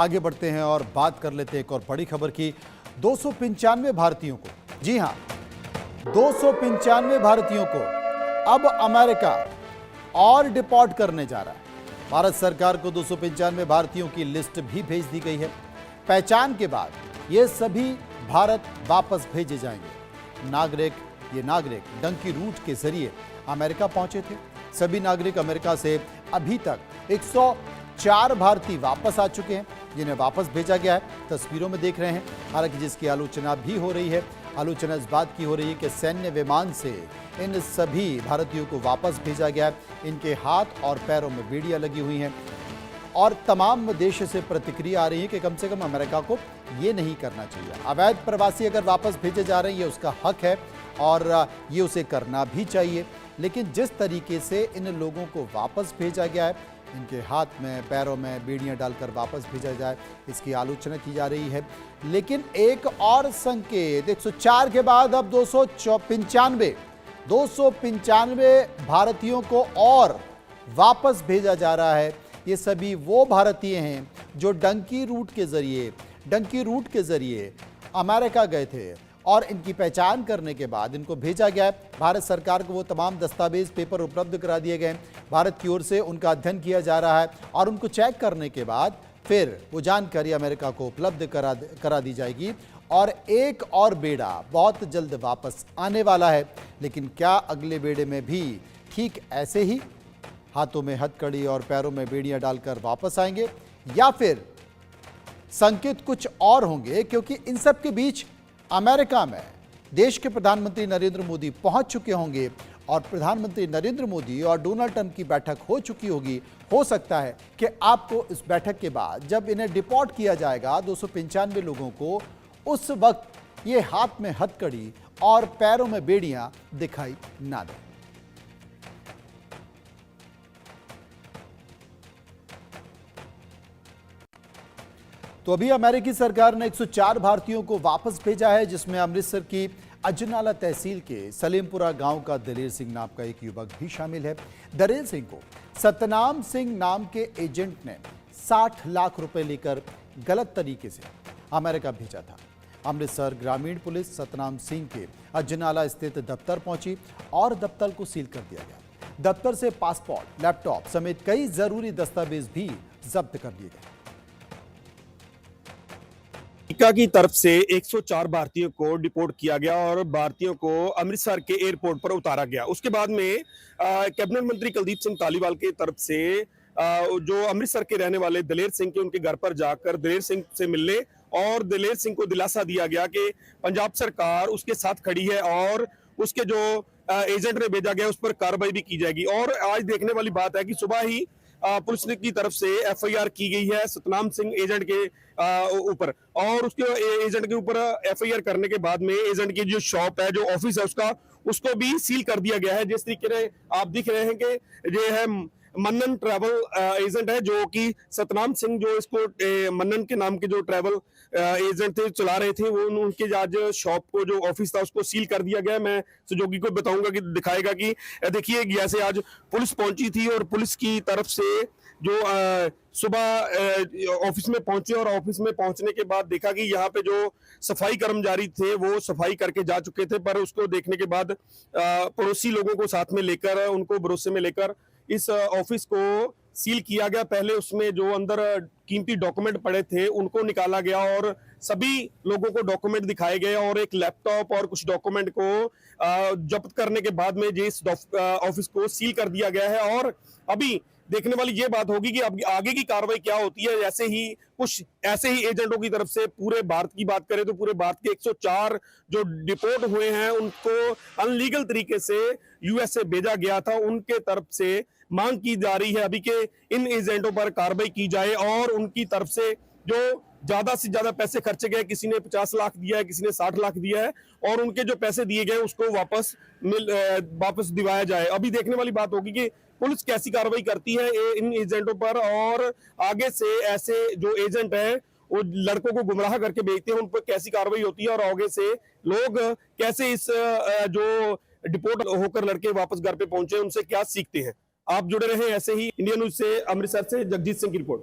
आगे बढ़ते हैं और बात कर लेते हैं एक और बड़ी खबर की। 295 भारतीयों को, जी हां, 295 भारतीयों को अब अमेरिका और डिपोर्ट करने जा रहा है। भारत सरकार को 295 भारतीयों की लिस्ट भी भेज दी गई है। पहचान के बाद ये सभी भारत वापस भेजे जाएंगे। ये नागरिक डंकी रूट के जरिए अमेरिका पहुंचे थे। सभी नागरिक अमेरिका से अभी तक 104 भारतीय वापस आ चुके हैं, जिन्हें वापस भेजा गया है। तस्वीरों में देख रहे हैं, हालांकि जिसकी आलोचना भी हो रही है। आलोचना इस बात की हो रही है कि सैन्य विमान से इन सभी भारतीयों को वापस भेजा गया है। इनके हाथ और पैरों में बेड़ियां लगी हुई हैं और तमाम देश से प्रतिक्रिया आ रही है कि कम से कम अमेरिका को ये नहीं करना चाहिए। अवैध प्रवासी अगर वापस भेजे जा रहे हैं, ये उसका हक है और ये उसे करना भी चाहिए। लेकिन जिस तरीके से इन लोगों को वापस भेजा गया है, इनके हाथ में पैरों में बेड़ियां डालकर वापस भेजा जाए, इसकी आलोचना की जा रही है। लेकिन एक और संकेत, 104 के बाद अब 295 भारतीयों को और वापस भेजा जा रहा है। ये सभी वो भारतीय हैं जो डंकी रूट के जरिए अमेरिका गए थे और इनकी पहचान करने के बाद इनको भेजा गया है। भारत सरकार को वो तमाम दस्तावेज पेपर उपलब्ध करा दिए गए। भारत की ओर से उनका अध्ययन किया जा रहा है और उनको चेक करने के बाद फिर वो जानकारी अमेरिका को उपलब्ध करा दी जाएगी और एक और बेड़ा बहुत जल्द वापस आने वाला है। लेकिन क्या अगले बेड़े में भी ठीक ऐसे ही हाथों में हथकड़ी और पैरों में बेड़ियां डालकर वापस आएंगे, या फिर संकेत कुछ और होंगे? क्योंकि इन सब के बीच अमेरिका में देश के प्रधानमंत्री नरेंद्र मोदी पहुंच चुके होंगे और प्रधानमंत्री नरेंद्र मोदी और डोनाल्ड ट्रंप की बैठक हो चुकी होगी। हो सकता है कि आपको इस बैठक के बाद जब इन्हें डिपोर्ट किया जाएगा 295 लोगों को, उस वक्त ये हाथ में हथकड़ी और पैरों में बेड़ियां दिखाई ना दें। तो अभी अमेरिकी सरकार ने 104 भारतीयों को वापस भेजा है, जिसमें अमृतसर की अजनाला तहसील के सलीमपुरा गांव का दलेर सिंह नाम का एक युवक भी शामिल है। दलेर सिंह को सतनाम सिंह नाम के एजेंट ने 60 लाख रुपए लेकर गलत तरीके से अमेरिका भेजा था। अमृतसर ग्रामीण पुलिस सतनाम सिंह के अजनाला स्थित दफ्तर पहुंची और दफ्तर को सील कर दिया गया। दफ्तर से पासपोर्ट, लैपटॉप समेत कई जरूरी दस्तावेज भी जब्त कर लिए गए। अमेरिका की तरफ से 104 भारतीयों को डिपोर्ट किया गया और भारतीयों को अमृतसर के एयरपोर्ट पर उतारा गया। उसके बाद में कैबिनेट मंत्री कुलदीप सिंह धालीवाल की तरफ से जो अमृतसर के रहने वाले दलेर सिंह के उनके घर पर जाकर दलेर सिंह से मिलने और दलेर सिंह को दिलासा दिया गया कि पंजाब सरकार उसके साथ खड़ी है और उसके जो एजेंट ने भेजा गया उस पर कार्रवाई भी की जाएगी। और आज देखने वाली बात है कि सुबह ही पुलिस की तरफ से एफआईआर की गई है सतनाम सिंह एजेंट के ऊपर, और उसके एजेंट के ऊपर एफआईआर करने के बाद में एजेंट की जो शॉप है, जो ऑफिस है उसको भी सील कर दिया गया है। जिस तरीके से आप दिख रहे हैं कि ये है मन्नन ट्रैवल एजेंट है, जो कि सतनाम सिंह जो इसको मन्नन के नाम के जो ट्रैवल एजेंट थे चला रहे थे, वो उनके आज शॉप को जो ऑफिस था उसको सील कर दिया गया। मैं सहयोगी को बताऊंगा कि दिखाएगा कि देखिए जैसे आज पुलिस पहुंची थी और पुलिस की तरफ से जो सुबह ऑफिस में पहुंचे और ऑफिस में पहुंचने के बाद देखा कि यहाँ पे जो सफाई कर्मचारी थे वो सफाई करके जा चुके थे, पर उसको देखने के बाद पड़ोसी लोगों को साथ में लेकर, उनको भरोसे में लेकर इस ऑफिस को सील किया गया। पहले उसमें जो अंदर कीमती डॉक्यूमेंट पड़े थे उनको निकाला गया और सभी लोगों को डॉक्यूमेंट दिखाए गए और एक लैपटॉप और कुछ डॉक्यूमेंट को जब्त करने के बाद में इस ऑफिस को सील कर दिया गया है। और अभी देखने वाली ये बात होगी कि अब आगे की कार्रवाई क्या होती है। जैसे ही कुछ ऐसे ही एजेंटों की तरफ से पूरे भारत की बात करें तो पूरे भारत के 104 जो डिपोर्ट हुए हैं उनको अनलीगल तरीके से यूएसए भेजा गया था, उनके तरफ से मांग की जा रही है अभी के इन एजेंटों पर कार्रवाई की जाए और उनकी तरफ से जो ज्यादा से ज्यादा पैसे खर्चे गए, किसी ने 50 लाख दिया है, किसी ने 60 लाख दिया है, और उनके जो पैसे दिए गए उसको वापस दिवाया जाए। अभी देखने वाली बात होगी कि पुलिस कैसी कार्रवाई करती है इन एजेंटों पर और आगे से ऐसे जो एजेंट है वो लड़कों को गुमराह करके भेजते हैं, उन पर कैसी कार्रवाई होती है और आगे से लोग कैसे इस जो डिपोर्ट होकर लड़के वापस घर पे पहुंचे उनसे क्या सीखते हैं। आप जुड़े रहे ऐसे ही इंडिया न्यूज से। अमृतसर से जगजीत सिंह की रिपोर्ट।